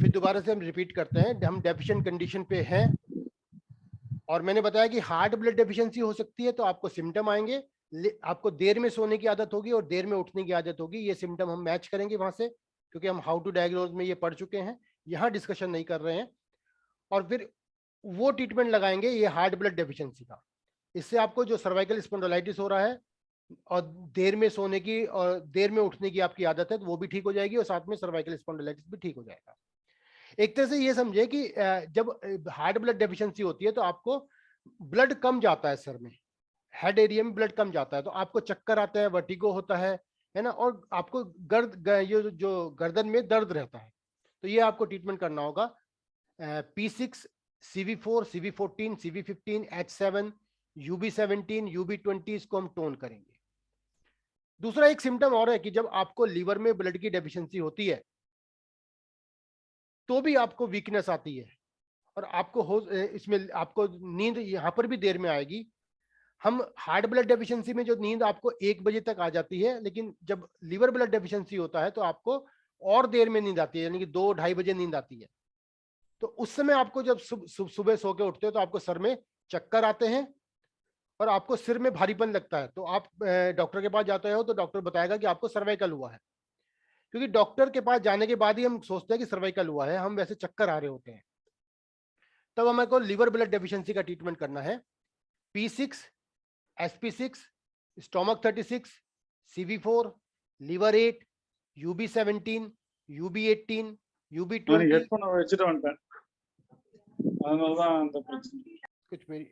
फिर दोबारा से हम रिपीट करते हैं, हम डेफिशिएंट कंडीशन पे हैं और मैंने बताया कि हार्ड ब्लड डेफिशिएंसी हो सकती है तो आपको सिम्टम आएंगे, आपको देर में सोने की आदत होगी और देर में उठने की आदत होगी। ये सिम्टम हम मैच करेंगे वहां से, क्योंकि हम हाउ टू डायग्नोज में ये पढ़ चुके हैं, यहाँ डिस्कशन नहीं कर रहे हैं। और फिर वो ट्रीटमेंट लगाएंगे ये हार्ड ब्लड डेफिशिएंसी का। इससे आपको जो सर्वाइकल स्पॉन्डिलाइटिस हो रहा है और देर में सोने की और देर में उठने की आपकी आदत है, तो वो भी ठीक हो जाएगी और साथ में सर्वाइकल स्पॉन्डिलाइटिस भी ठीक हो जाएगा। एक तरह से ये समझे कि जब हार्ड ब्लड डेफिशिएंसी होती है तो आपको ब्लड कम जाता है सर में, हेड एरिया में ब्लड कम जाता है, तो आपको चक्कर आता है, वर्टिगो होता है ना, और आपको ये जो गर्दन में दर्द रहता है। तो ये आपको ट्रीटमेंट करना होगा P6, CV4, CV14, CV15, H7, UB17, UB20, इसको हम टोन करेंगे। दूसरा एक सिम्टम और है कि जब आपको लीवर में ब्लड की डेफिशिएंसी होती है तो भी आपको वीकनेस आती है और आपको इसमें आपको नींद यहाँ पर भी देर में आएगी। हम हार्ड ब्लड डेफिशिएंसी में जो नींद आपको 1 बजे तक आ जाती है, लेकिन जब लीवर ब्लड डेफिशिएंसी होता है तो आपको और देर में नींद आती है, यानी कि 2-2:30 बजे नींद आती है। तो उस समय आपको जब सुबह सो के उठते हो तो आपको सर में चक्कर आते हैं और आपको सिर में भारीपन लगता है। तो आप डॉक्टर के पास जाते हो तो डॉक्टर बताएगा कि आपको सर्वाइकल हुआ है, क्योंकि डॉक्टर के पास जाने के बाद ही हम सोचते हैं कि सर्वाइकल हुआ है, हम वैसे चक्कर आ रहे होते हैं। तब हमें को लिवर ब्लड डेफिशिएंसी का ट्रीटमेंट करना है। P6, SP6, stomach 36, CV4, liver 8, UB17, UB18, நான் UB20। ஹெட்போன் வச்சுட்டு வந்துட்டேன், அதனாலதான் அந்த பிரச்சனை। कुछ मेरी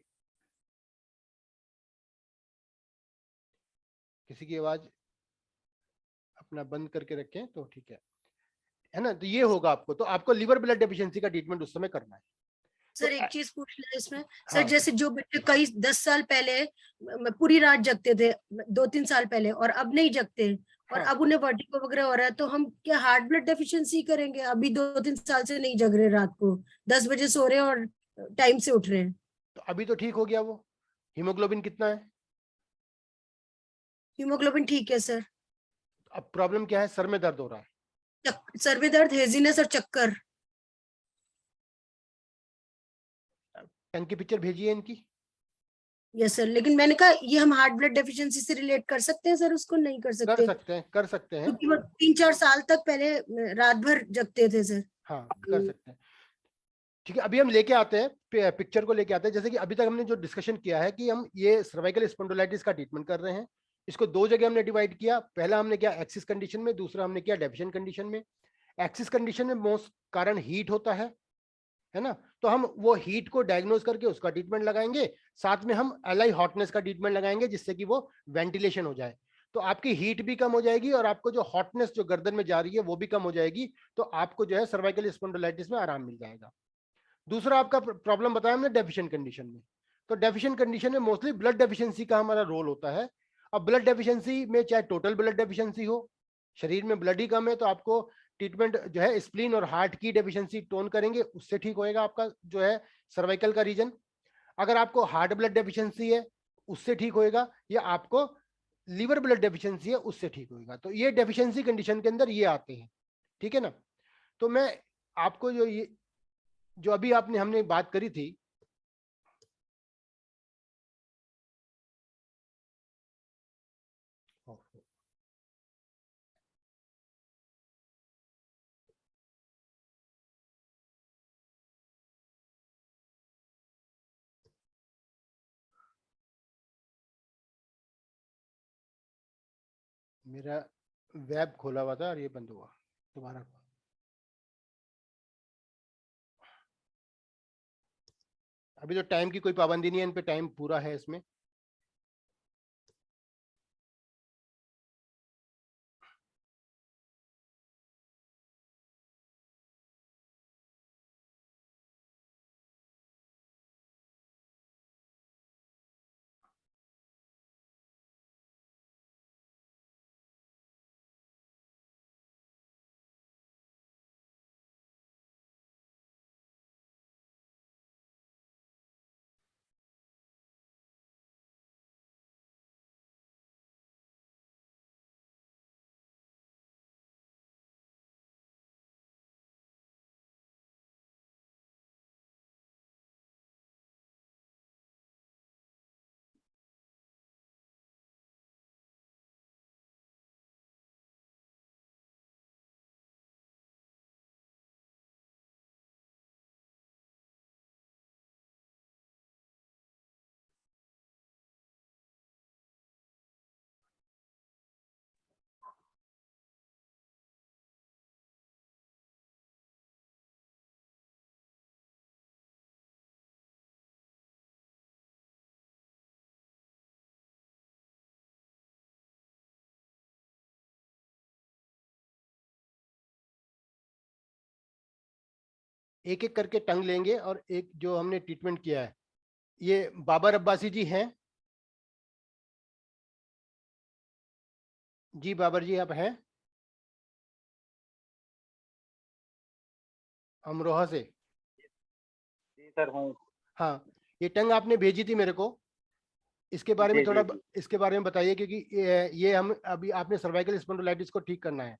किसी की आवाज अपना बंद करके रखें तो ठीक है ना। तो ये होगा आपको, तो आपको लिवर ब्लड डेफिशिएंसी का ट्रीटमेंट उस समय करना है। सर एक चीज पूछ ले इसमें, सर हाँ, जैसे जो बच्चे कई 10 साल पहले पूरी रात जगते थे, 2-3 साल पहले, और अब नहीं जगते और हाँ, अब उन्हें वर्टिगो वगैरह हो रहा है, तो हम क्या हार्ट ब्लड डेफिशिएंसी करेंगे? अभी 2-3 साल से नहीं जग रहे, रात को 10 बजे सो रहे हैं और टाइम से उठ रहे हैं। तो अभी तो ठीक हो गया वो। हीमोग्लोबिन कितना है? हीमोग्लोबिन ठीक है सर। अब प्रॉब्लम क्या है? सर में दर्द हो रहा है। सर में दर्द, हेजीनेस और चक्कर। टंग की पिक्चर भेजिए इनकी। यस सर, लेकिन मैंने कहा ये हम हार्ट ब्लड डेफिशिएंसी से रिलेट कर सकते हैं सर? उसको नहीं कर कर सकते सकते हैं, कर सकते हैं। क्योंकि वो 3-4 साल तक पहले रात भर जगते थे सर। हाँ, कर सकते हैं। ठीक है, अभी हम लेके आते हैं पिक्चर को लेके आते हैं। जैसे कि अभी तक हमने जो डिस्कशन किया है कि हम ये सर्वाइकल स्पॉन्डिलाइटिस का ट्रीटमेंट कर रहे हैं। इसको दो जगह हमने डिवाइड किया, पहला हमने किया एक्सिस कंडीशन में, दूसरा हमने किया डेफिशिएंट कंडीशन में। एक्सिस कंडीशन में मोस्ट कारण हीट होता है ना, तो हम वो हीट को डायग्नोज करके उसका ट्रीटमेंट लगाएंगे, साथ में हम एलाई हॉटनेस का ट्रीटमेंट लगाएंगे जिससे कि वो वेंटिलेशन हो जाए, तो आपकी हीट भी कम हो जाएगी और आपको जो हॉटनेस जो गर्दन में जा रही है वो भी कम हो जाएगी, तो आपको जो है सर्वाइकल स्पॉन्डिलाइटिस में आराम मिल जाएगा। दूसरा आपका प्रॉब्लम बताया हमने डेफिशिएंट कंडीशन में, तो डेफिशिएंट कंडीशन में मोस्टली ब्लड डेफिशिएंसी का हमारा रोल होता है। अब ब्लड डेफिशिएंसी में चाहे टोटल ब्लड डेफिशिएंसी हो, शरीर में ब्लड ही कम है, तो आपको ट्रीटमेंट जो है स्प्लीन और हार्ट की डेफिशिएंसी टोन करेंगे, उससे ठीक होएगा आपका जो है सर्वाइकल का रीजन। अगर आपको हार्ट ब्लड डेफिशिएंसी है उससे ठीक होएगा, या आपको लीवर ब्लड डेफिशिएंसी है उससे ठीक होएगा। तो ये डेफिशिएंसी कंडीशन के अंदर ये आते हैं, ठीक है ना। तो मैं आपको जो अभी आपने हमने बात करी थी, मेरा वेब खोला हुआ था और ये बंद हुआ दोबारा। अभी तो टाइम की कोई पाबंदी नहीं है, इन पे टाइम पूरा है इसमें। एक एक करके टंग लेंगे और एक जो हमने ट्रीटमेंट किया है, ये बाबर अब्बासी जी हैं? जी बाबर जी आप हैं अमरोहा से? जी सर हूँ। हाँ, ये टंग आपने भेजी थी मेरे को, इसके बारे में जी थोड़ा जी जी इसके बारे में बताइए, क्योंकि ये हम अभी आपने सर्वाइकल स्पॉन्डिलोलाइटिस को ठीक करना है।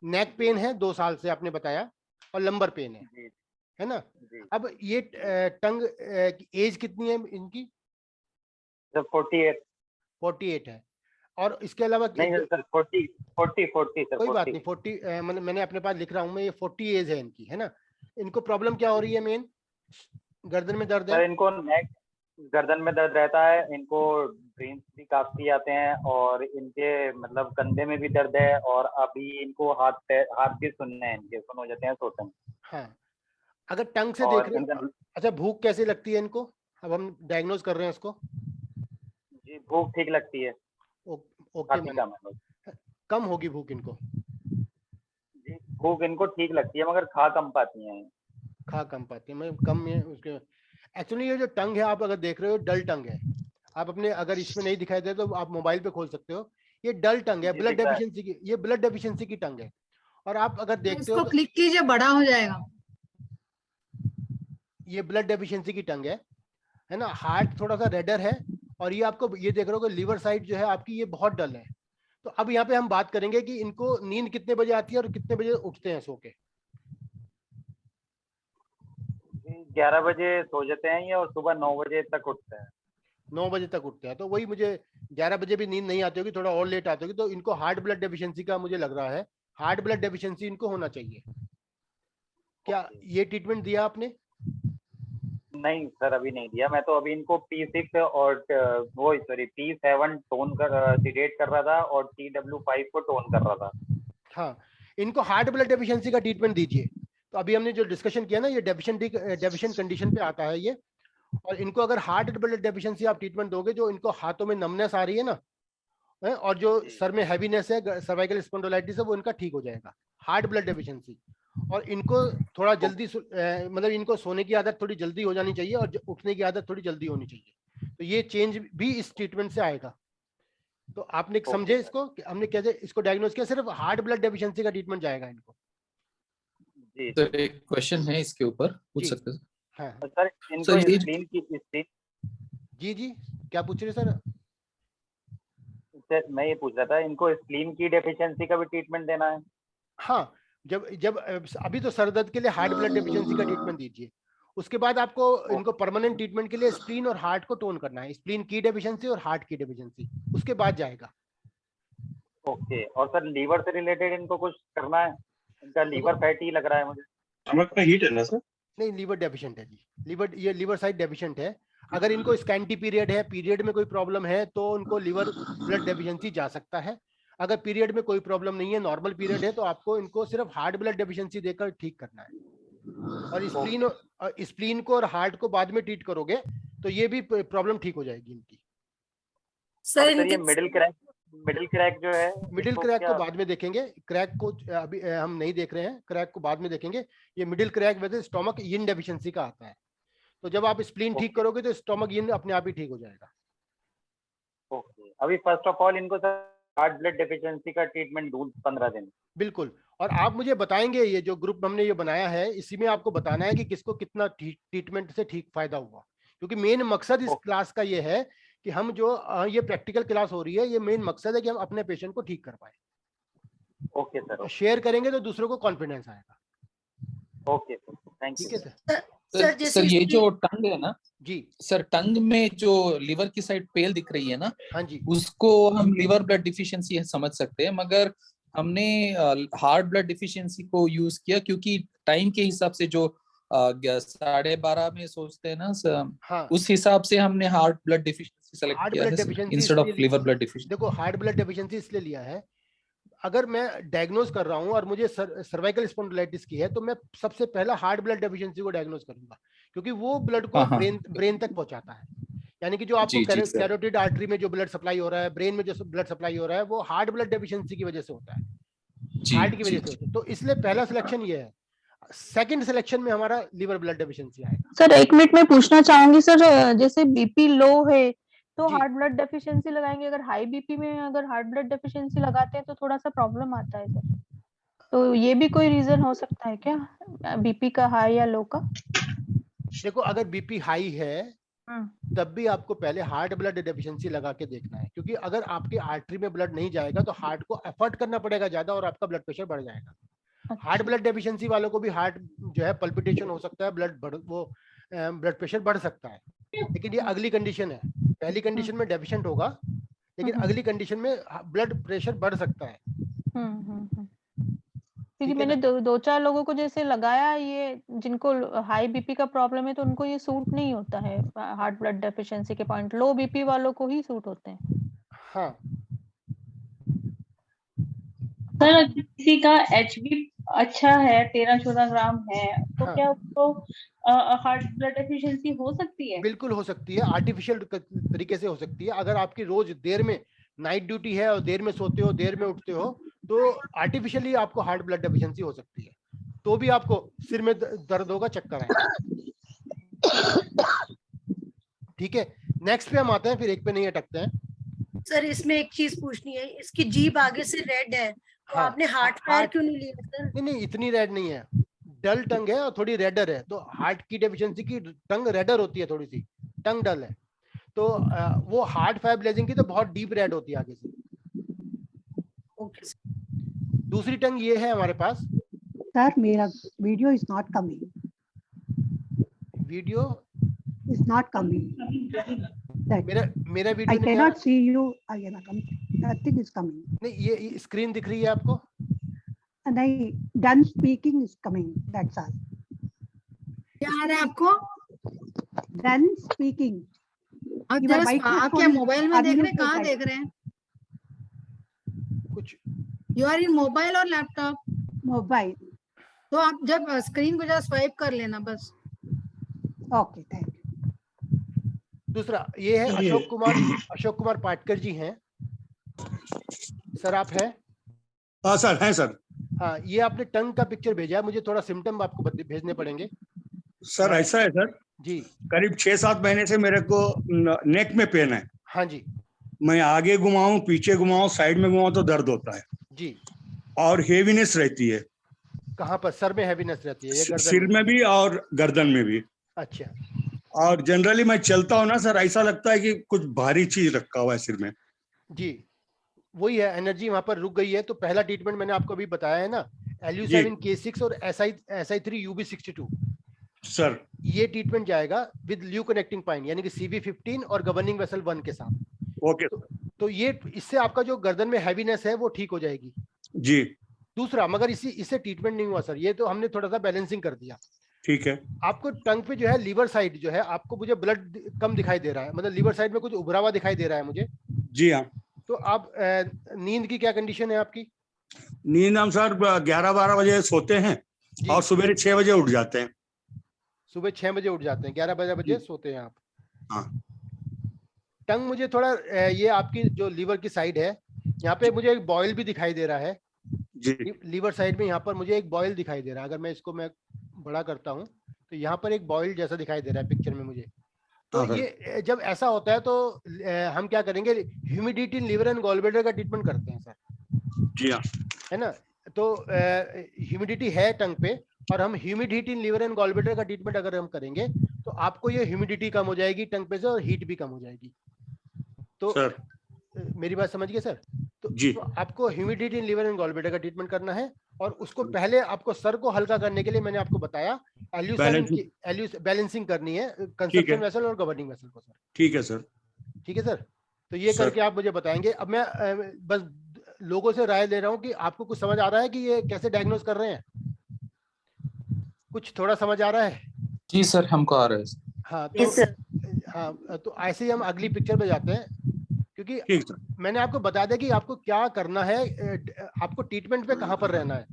नेक पेन है 2 साल से आपने बताया, और लंबर पेन जी है ना? जी अब ये टंग की एज कितनी है इनकी? सर 48। 48 है। और इसके अलावा नहीं सर 40 सर कोई बात 40। नहीं, 40 मैंने अपने पास लिख रहा हूँ मैं, ये 40 एज है इनकी, है ना? इनको प्रॉब्लम क्या हो रही है मेन? गर्दन में दर्द है? सर इनको नेक गर्दन में दर्द रहता है, इनको ड्रीम्स भी काफी आते हैं, और इनके मतलब कंधे में भी दर्द है, और अभी इनको हाथ भी सुनने हैं, इनके सुन हो जाते हैं सोते में। हाँ, अगर टंग से देख और रहे इनका हो, अच्छा भूख कैसे लगती है इनको? अब हम डायग्नोज कर रहे हैं इसको। जी भूख ठीक लगती है, ओके, काफी मैंने कम है बस। कम होगी भूख इनको? जी भूख इनको ठीक लगती है, मगर खा कम पाती हैं। खा कम पाती है, मैं कम में उसके। एक्चुअली ये जो टंग है, आप अगर देख रहे हो डल टंग है। आप अपने, अगर इसमें नहीं दिखाई दे तो आप मोबाइल पे खोल सकते हो। ये डल टंग है, जी ब्लड दिख रहा है। डेफिशिएंसी की, ये ब्लड डेफिशिएंसी की टंग है। और आप अगर देखते हो इसको तो क्लिक कीजिए, बड़ा हो जाएगा। ये ब्लड डेफिशिएंसी की टंग है ना? हार्ट थोड़ा सा रेडर है, और ये आपको ये देख रहे हो कि लीवर साइड जो है आपकी ये बहुत डल है। तो अब यहाँ पे हम बात करेंगे कि इनको नींद कितने बजे आती है और कितने बजे उठते हैं सो के? जी 11 बजे सो जाते हैं ये, और सुबह 9 बजे तक उठते हैं। 9 बजे तक उठते हैं, तो वही मुझे 11 बजे भी नींद नहीं आती होगी, थोड़ा और लेट आती होगी, तो इनको हार्ट ब्लड डेफिशिएंसी का मुझे लग रहा है। हार्ट ब्लड डेफिशिएंसी इनको होना चाहिए। क्या ओके। ये ट्रीटमेंट दिया आपने? नहीं सर अभी नहीं दिया, मैं तो अभी इनको P6 और वो सॉरी P7 टोन कर सीडेट कर रहा था, और TW5 को टोन कर रहा था। हाँ, इनको हार्ट ब्लड डेफिशिएंसी का ट्रीटमेंट दीजिए। तो अभी हमने जो डिस्कशन किया ना, ये डेफिशिएंट कंडीशन पे आता है ये। और इनको अगर हार्ट ब्लड डेफिशिएंसी आप ट्रीटमेंट दोगे, जो इनको हाथों में नमनेस आ रही है ना, और जो जी सर में हैवीनेस है, सर्वाइकल स्पॉन्डिलाइटिस है, वो इनका ठीक हो जाएगा। Heart blood deficiency. और इनको थोड़ा जल्दी मतलब इनको सोने की आदत थोड़ी जल्दी हो जानी चाहिए, और उठने की आदत थोड़ी जल्दी होनी चाहिए। तो ये चेंज भी इस ट्रीटमेंट से आएगा। तो आपने समझे इसको कि हमने कैसे इसको डायग्नोज किया? सिर्फ हार्ट ब्लड डेफिशिएंसी का ट्रीटमेंट जाएगा इनको। जी सर एक क्वेश्चन है इसके ऊपर, पूछ जी सकते हैं? हाँ सर इनको ये स्प्लीन की जी जी, क्या पूछ रहे सर? सर मैं ये पूछ रहा था, इनको स्प्लीन की डेफिशिएंसी का भी ट्रीटमेंट देना है? हाँ, जब जब अभी तो सर दर्द के लिए हार्ट ब्लड डेफिशिएंसी का ट्रीटमेंट दीजिए। उसके बाद आपको इनको परमानेंट ट्रीटमेंट के लिए स्प्लीन और हार्ट को टोन करना है, स्प्लीन की डेफिशिएंसी और हार्ट की डेफिशिएंसी, उसके बाद जाएगा। ओके। और सर लीवर से रिलेटेड इनको कुछ करना है? इनका लीवर फैटी लग रहा है मुझे। स्टमक में हीट है ना सर? नहीं, लीवर डेफिशिएंट है जी, ये लीवर साइड डेफिशिएंट है। अगर इनको स्कैंटी पीरियड है, पीरियड में कोई प्रॉब्लम है, तो उनको लीवर ब्लड डेफिशिएंसी जा सकता है। अगर पीरियड में कोई प्रॉब्लम नहीं है, नॉर्मल पीरियड है, तो आपको इनको सिर्फ हार्ट ब्लड डेफिशिएंसी देकर ठीक करना है। और स्प्लीन को और हार्ट को बाद में ट्रीट करोगे, तो ये भी प्रॉब्लम ठीक हो जाएगी इनकी। सर सर ये इनके मिडिल क्रैक जो है, मिडिल इसको क्रैक को क्या? बाद में देखेंगे, क्रैक को अभी हम नहीं देख रहे हैं, क्रैक को बाद में देखेंगे। ये मिडिल क्रैक वैसे स्टोमक इन डेफिशिएंसी का आता है। तो जब आप स्प्लीन ठीक करोगे, तो स्टोमक इन अपने आप ही ठीक हो जाएगा। ओके। अभी फर्स्ट ऑफ ऑल इनको सर हार्ट ब्लड डेफिशिएंसी का ट्रीटमेंट दूं 15 दिन। बिल्कुल। और आप मुझे बताएंगे, ये जो ग्रुप हमने ये बनाया है, इसी में आपको बताना है कि किसको कितना ट्रीटमेंट से ठीक फायदा हुआ। क्योंकि मेन मकसद इस क्लास का ये है कि हम जो ये प्रैक्टिकल क्लास हो रही है, ये मेन मकसद है कि हम अपने पेशेंट को ठीक कर पाए। Okay sir. शेयर करेंगे तो दूसरों को कॉन्फिडेंस आएगा। ओके सर, थैंक ठीक यू। है सर? सर जैसे सर ये इसकी- जो टंग है ना जी सर, टंग में जो लिवर की साइड पेल दिख रही है ना, हाँ जी, उसको हम लिवर ब्लड डिफिशियंसी समझ सकते हैं, मगर हमने हार्ट ब्लड डिफिशियंसी को यूज किया क्योंकि टाइम के हिसाब से जो 12:30 में सोचते हैं ना हाँ। उस हिसाब से हमने heart blood deficiency select heart किया ब्लड है डेफिशिएंसी इंस्टेड ऑफ इसलिए, लिवर ब्लड डिफिशियंसी। देखो हार्ट ब्लड डेफिशिएंसी इसलिए लिया है, अगर मैं डायग्नोज कर रहा हूं और मुझे सर्वाइकल स्पॉन्डिलाइटिस की है, तो मैं सबसे पहला हार्ट ब्लड डेफिशिएंसी को डायग्नोज करूंगा, क्योंकि वो ब्लड को हाँ। ब्रेन तक पहुंचाता है। यानी कि जो आपको जी सर। कैरोटिड आर्टरी में जो ब्लड सप्लाई हो रहा है, ब्रेन में जो ब्लड सप्लाई हो रहा है, वो हार्ट ब्लड डेफिशिएंसी की वजह से होता है, हार्ट की वजह से होता है। तो इसलिए पहला सिलेक्शन ये है। सेकंड सिलेक्शन में हमारा लीवर ब्लड डेफिशिएंसी आएगा। सर 1 मिनट में पूछना चाहूंगी सर, जैसे बीपी लो है तो जी। हार्ट ब्लड डेफिशिएंसी लगाएंगे, अगर हाई बीपी में अगर हार्ट ब्लड डेफिशिएंसी लगाते हैं तो थोड़ा सा प्रॉब्लम आता है सर, तो ये भी कोई रीजन हो सकता है क्या बीपी का हाई या लो का? देखो अगर बीपी हाई है तब भी आपको पहले हार्ट ब्लड डेफिशिएंसी लगा के देखना है, क्योंकि अगर आपके आर्टरी में ब्लड नहीं जाएगा तो हार्ट को एफर्ट करना पड़ेगा ज्यादा और आपका ब्लड प्रेशर बढ़ जाएगा। हार्ट ब्लड डेफिशिएंसी वालों को भी हार्ट जो है पल्पिटेशन हो सकता है, ब्लड प्रेशर बढ़ सकता है, लेकिन ये अगली कंडीशन है। पहली कंडीशन में डेफिशिएंट होगा, लेकिन अगली कंडीशन में ब्लड प्रेशर बढ़ सकता है। क्योंकि मैंने 2-4 लोगों को जैसे लगाया, ये जिनको हाई बीपी का प्रॉब्लम है तो उनको ये सूट नहीं होता है हार्ट ब्लड डेफिशिएंसी के पॉइंट, लो बीपी वालों को ही सूट होते हैं। हाँ सर किसी का एचबी अच्छा है 13-14 ग्राम है तो हाँ। क्या उसको हार्ट ब्लड डेफिशिएंसी हो सकती है? बिल्कुल हो सकती है, आर्टिफिशियल तरीके से हो सकती है। अगर आपकी रोज देर में नाइट ड्यूटी है और देर में सोते हो, देर में उठते हो, तो आर्टिफिशियली आपको हार्ट ब्लड डेफिशिएंसी हो सकती है। तो भी आपको सिर में दर्द होगा, चक्कर आएगा। ठीक है, नेक्स्ट पे हम आते हैं, फिर एक पे नहीं अटकते हैं। सर इसमें एक चीज पूछनी है, इसकी जीभ आगे से रेड है तो हाँ, आपने हार्ट फायर क्यों नहीं लिया सर? नहीं इतनी रेड नहीं है, डल टंग है और थोड़ी रेडर है, तो हार्ट की डेफिशिएंसी की टंग रेडर होती है, थोड़ी सी टंग डल है, तो वो हार्ट फायर ब्लेजिंग की तो बहुत डीप रेड होती है आगे से। Okay sir. दूसरी टंग ये है हमारे पास। सर मेरा video is not coming, video is not coming, मेरा I video can not see you, nothing is coming. नहीं, ये स्क्रीन दिख रही है आपको? नहीं, done speaking is coming, that's all. क्या आ रहा है आपको? Done speaking. आप Your जरा आप क्या microphone मोबाइल में is देख रहे हैं? unmuted, कहाँ right? देख रहे हैं? कुछ यू आर इन मोबाइल और लैपटॉप? मोबाइल। तो आप जब स्क्रीन को जरा स्वाइप कर लेना बस। Okay, thank you. दूसरा ये है अशोक कुमार पाटकर जी हैं। सर आप हैं? हाँ सर, हैं सर। हाँ, ये आपने टंग का पिक्चर भेजा है, मुझे थोड़ा सिम्टम आपको भेजने पड़ेंगे। सर ऐसा है सर जी। करीब 6-7 महीने से मेरे को नेक में पेन है। हाँ जी मैं आगे घुमाऊं, पीछे घुमाऊं, साइड में घुमाऊं तो दर्द होता है जी। और हेवीनेस रहती है। कहाँ पर? सर में हैवीनेस रहती है? ये गर्दन सिर में भी और गर्दन में भी। अच्छा। और जनरली मैं चलता हूँ ना सर, ऐसा लगता है कि कुछ भारी चीज रखा हुआ है सिर में। जी, वही है, एनर्जी वहां पर रुक गई है। तो पहला ट्रीटमेंट मैंने आपको अभी बताया है ना, LU7K6 और SI3UB62 सर। ये ट्रीटमेंट जाएगा विद ल्यू कनेक्टिंग पॉइंट, यानी कि CV15 और गवर्निंग वेसल 1 के साथ। ओके। तो ये इससे आपका जो गर्दन में हैवीनेस है वो ठीक हो जाएगी जी। दूसरा, मगर इससे ट्रीटमेंट नहीं हुआ सर, ये तो हमने थोड़ा सा बैलेंसिंग कर दिया। ठीक है। आपको टंग पे जो है लीवर साइड जो है, आपको मुझे ब्लड कम दिखाई दे रहा है, मतलब लीवर साइड में कुछ उभरा हुआ दिखाई दे रहा है मुझे। जी हाँ। तो आप नींद की क्या कंडीशन है आपकी? नींद हम सर 11-12 बजे सोते हैं और सुबह 6 बजे उठ जाते हैं। सुबह 6 बजे उठ जाते हैं, 11 बजे सोते हैं आप? हाँ। टंग मुझे थोड़ा ये आपकी जो लीवर की साइड है, यहाँ पे मुझे एक बॉयल भी दिखाई दे रहा है जी। लीवर साइड में। यहाँ पर मुझे एक बॉयल दिखाई दे रहा है, अगर मैं इसको बड़ा करता हूँ तो यहाँ पर एक बॉयल जैसा दिखाई दे रहा है पिक्चर में मुझे। तो ये जब ऐसा होता है तो हम क्या करेंगे, humidity in liver and gallbladder का ट्रीटमेंट करते हैं सर। जी हाँ। है ना? तो ह्यूमिडिटी है टंग पे, और हम humidity in liver and gallbladder का ट्रीटमेंट अगर हम करेंगे तो आपको ये ह्यूमिडिटी कम हो जाएगी टंग पे से, और हीट भी कम हो जाएगी। तो सर मेरी बात समझ गए सर? जी। तो आपको humidity in liver and gallbladder का ट्रीटमेंट करना है, और उसको पहले आपको सर को हल्का करने के लिए मैंने आपको बताया बैलेंसिंग करनी है कंसप्शन वेसल और गवर्निंग वेसल को सर। ठीक है सर। ठीक है सर, तो ये करके आप मुझे बताएंगे। अब मैं बस लोगों से राय ले रहा हूँ कि आपको कुछ समझ आ रहा है कि ये कैसे डायग्नोज कर रहे हैं? कुछ थोड़ा समझ आ रहा है? जी सर, हमको आ रहा है। हाँ तो हाँ, तो ऐसे ही हम अगली पिक्चर पे जाते हैं, क्योंकि मैंने आपको बता दिया कि आपको क्या करना है, आपको ट्रीटमेंट पे कहाँ पर रहना है,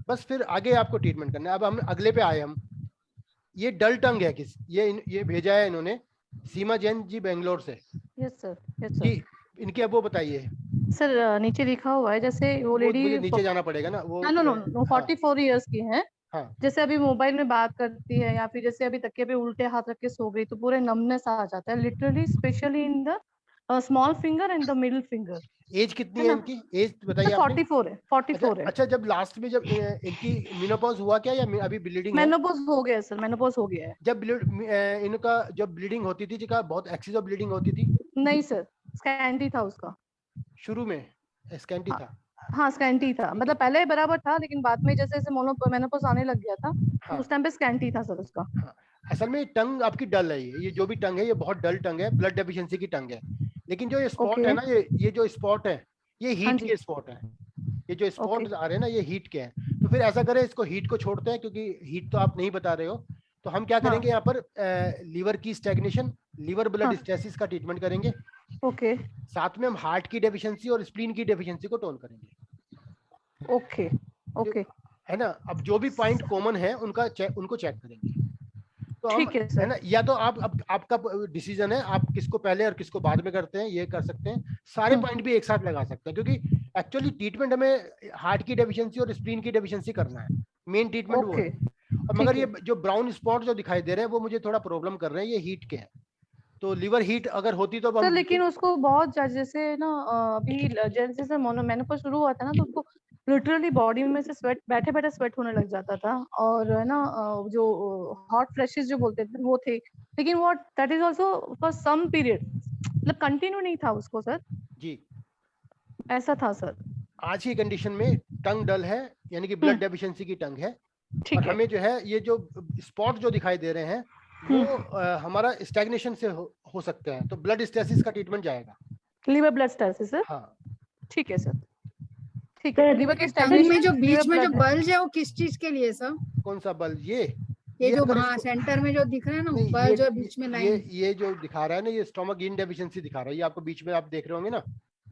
बस फिर आगे आपको ट्रीटमेंट करना है। अब हम अगले पे आए। हम ये डल टंग है, ये भेजा है इन्होंने सीमा जैन जी बेंगलोर से। यस सर, यस जी, इनकी अब वो बताइए सर। नीचे लिखा हुआ है जैसे वो लेडी, मुझे नीचे जाना पड़ेगा ना वो। नो 44 इयर्स की है, हाँ जैसे अभी मोबाइल में बात करती है या फिर जैसे अभी तकिए पे उल्टे हाथ रख के सो गई तो पूरे नमनेस आ जाता है literally, specially in the small finger and the middle finger. Age कितनी है है ना? इनकी? एज बताइए आपने। 44 है, 44 है। अच्छा, जब लास्ट में जब इनकी मेनोपॉज हुआ क्या, या अभी ब्लीडिंग है? मेनोपॉज हो गया है सर, मेनोपॉज हो गया है। जब इनका जब ब्लीडिंग होती थी, जिनका बहुत एक्सेस ऑफ ब्लीडिंग होती थी? नहीं सर, स्कैंटी था उसका शुरू में स्कैंटी हाँ, था? हाँ स्कैंटी था, मतलब पहले बराबर था लेकिन बाद में जैसे जैसे मेनोपॉज आने लग गया था हाँ, उस टाइम पे स्कैंटी था सर उसका। हाँ। असल में टंग आपकी डल है, ये जो भी टंग है ये बहुत डल टंग है, ब्लड डेफिशिएंसी की टंग है। लेकिन जो ये स्पॉट ओके है ना, ये जो स्पॉट है, ये हाँ हीट जी के स्पॉट है। ये जो ओके स्पॉट आ रहे हैं ना, ये हीट के हैं। तो फिर ऐसा करें, इसको हीट को छोड़ते हैं, क्योंकि हीट तो आप नहीं बता रहे हो। तो हम क्या हाँ करेंगे यहाँ पर, लीवर की स्टैग्नेशन, लीवर ब्लड हाँ स्टेसिस का ट्रीटमेंट करेंगे। ओके साथ में हम हार्ट की डेफिशिएंसी और स्प्लीन की डेफिशिएंसी को टोन करेंगे। ओके ओके है ना? अब जो भी पॉइंट कॉमन है उनको चेक करेंगे। तो हम, ठीक है है सर। ना, या तो आप अब आपका डिसीजन है, आप किसको पहले और किसको बाद में करते हैं, ये कर सकते हैं। सारे पॉइंट भी एक साथ लगा सकते हैं, क्योंकि एक्चुअली ट्रीटमेंट हमें हार्ट की डेफिशिएंसी और स्प्लीन की डेफिशिएंसी करना है, मेन ट्रीटमेंट वो ओके है। और ठीक मगर है ये जो ब्राउन स्पॉट जो दिखाई दे रहे हैं वो मुझे थोड़ा प्रॉब्लम कर रहे हैं, ये हीट के हैं। तो लिवर हीट अगर होती तो अब सर, हम लेकिन उसको बहुत जैसे ना अभी जैसे से मेनोपॉज शुरू हुआ था ना तो उसको लिटरली बॉडी में से स्वेट, बैठे बैठे स्वेट होने लग जाता था, और है ना जो हॉट फ्लैशेस जो बोलते थे वो थे, लेकिन वो that is also for some period, मतलब कंटिन्यू नहीं था उसको सर, जी, ऐसा था सर। आज की कंडीशन में टंग डल है, यानी कि ब्लड डेफिशिएंसी की टंग है। और ठीक है। हमें जो है ये जो स्पॉट जो दिखाई दे रहे हैं वो हमारा स्टैग्नेशन से हो सकते हैं, तो ब्लड स्टेसिस का ट्रीटमेंट जाएगा। लिवर ब्लड स्टेसिस सर, हाँ, ठीक है सर, ठीक है। लिवर की टंग में स्टैग्नेशन, जो बीच में जो लिवर बल्ज है वो किस चीज के लिए सर? कौन सा बल? ये जो अगर हाँ सेंटर में जो दिख रहा है ना नहीं, बल्ज और बीच में लाइन। ये जो दिखा रहा है ना, ये स्टोमक इन डेफिशिएंसी दिखा रहा है, ये आपको बीच में आप देख रहे होंगे ना।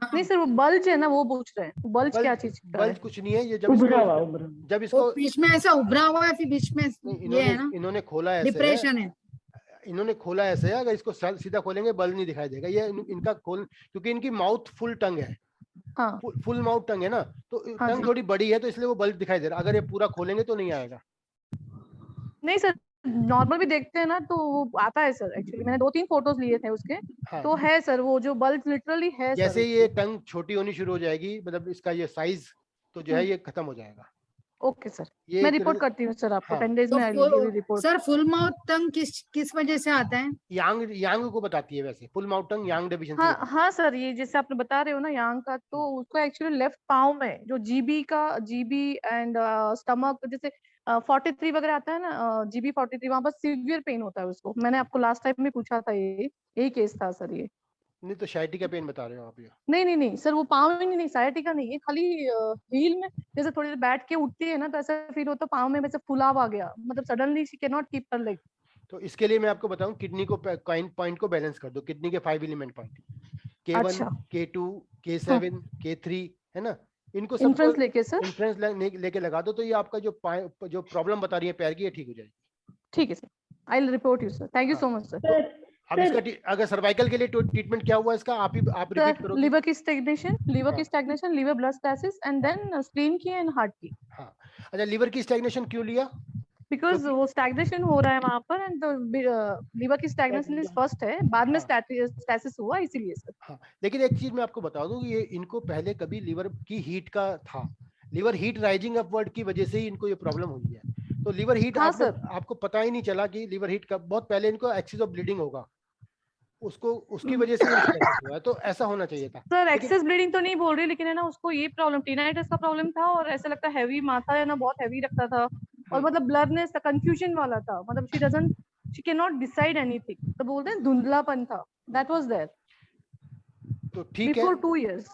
नहीं सर, वो बल्ज है ना वो पूछ रहे हैं, बल्ज क्या चीज का है? बल्ज कुछ नहीं है, ये जब इसको वो बीच में ऐसा उभरा हुआ है, फिर बीच में ये है ना इन्होंने खोला ऐसे डिप्रेशन है। इन्होंने खोला ऐसे है, अगर इसको सीधा खोलेंगे बल्ज नहीं दिखाई देगा। ये इनका खोल, क्योंकि इनकी माउथ फुल टंग है, हाँ फुल माउथ टंग है ना, तो हाँ टंग जी। थोड़ी बड़ी है, तो इसलिए वो बल्ज दिखाई दे रहा है। अगर ये पूरा खोलेंगे तो नहीं आएगा। नहीं सर, नॉर्मल भी देखते हैं ना तो वो आता है सर, एक्चुअली मैंने 2-3 फोटोज लिए थे उसके, हाँ, तो है सर वो जो बल्ब लिटरली है सर। जैसे ये टंग छोटी होनी शुरू हो जाएगी, मतलब इसका ये साइज तो जो है ये खत्म हो जाएगा। ओके सर, ये मैं रिपोर्ट करती हूँ सर आपको, हाँ। 10 डेज तो में I will report. Sir full mouth टंग किस वजह से आता है? यांग को बताती है वैसे, फुल माउथ टंग यांग डेफिशिएंसी। हाँ हाँ सर, ये जैसे आपने बता रहे हो ना यांग का, तो उसको एक्चुअली लेफ्ट पाँव में जो जीबी एंड स्टमक जैसे 43 वगैरह आता है ना, जीबी 43, वहां पर सीवियर पेन होता है उसको। मैंने आपको लास्ट टाइम में पूछा था, यही केस था सर ये। नहीं तो शाइटी का पेन बता रहे हो आप ये? नहीं नहीं सर, वो पाँव में नहीं, साइटिका नहीं है, खाली हील में जैसे थोड़ी देर बैठ के उठती है ना तो ऐसा फील होता है पाँव में वैसे फुलाव आ गया, मतलब suddenly she can not keep her leg. तो इसके लिए मैं आपको बताऊं, किडनी को पॉइंट को बैलेंस कर दो, किडनी के 5 एलिमेंट पॉइंट, K1 अच्छा। K2 K7 K3, है ना, इनको सब इंफ्रेंस लेके सर, इंफ्रेंस लेके लगा दो, तो ये आपका जो प्रॉब्लम बता रही है पैर की, ये ठीक हो जाएगी। ठीक है sir, I will report you sir, thank you so much sir. अब इसका अगर सर्वाइकल के लिए ट्रीटमेंट क्या हुआ इसका, आप रिपीट सर करोगे? लिवर की stagnation, liver blood stasis and then spleen की एंड हार्ट की। हाँ, अच्छा, लिवर की स्टैग्नेशन क्यों लिया? बिकॉज वो स्टैग्नेशन हो रहा है वहां पर, एंड लिवर की स्टैग्नेशन इज फर्स्ट है, बाद में स्टेसिस हुआ इसीलिए सर। हाँ, लेकिन एक चीज मैं आपको बता दूं कि ये इनको पहले कभी लिवर की हीट का था, लिवर हीट राइजिंग अपवर्ड की वजह से ही इनको ये प्रॉब्लम हुई है। तो लिवर हीट हाँ आपको पता ही नहीं चला कि लिवर हीट का बहुत पहले इनको एक्सेस ऑफ ब्लीडिंग होगा, उसकी वजह से हुआ है, तो ऐसा होना चाहिए था सर। एक्सेस ब्लीडिंग तो नहीं बोल रही, लेकिन है ना उसको ये प्रॉब्लम, टिनाइटिस का प्रॉब्लम था, और ऐसा लगता है हैवी माथा है ना, बहुत हैवी रखता था, और मतलब ब्लरनेस था, कंफ्यूजन वाला था, मतलब she can not decide anything, तो बोलते हैं धुंधलापन था, दैट वाज देयर। तो ठीक है, बिफोर 2 years।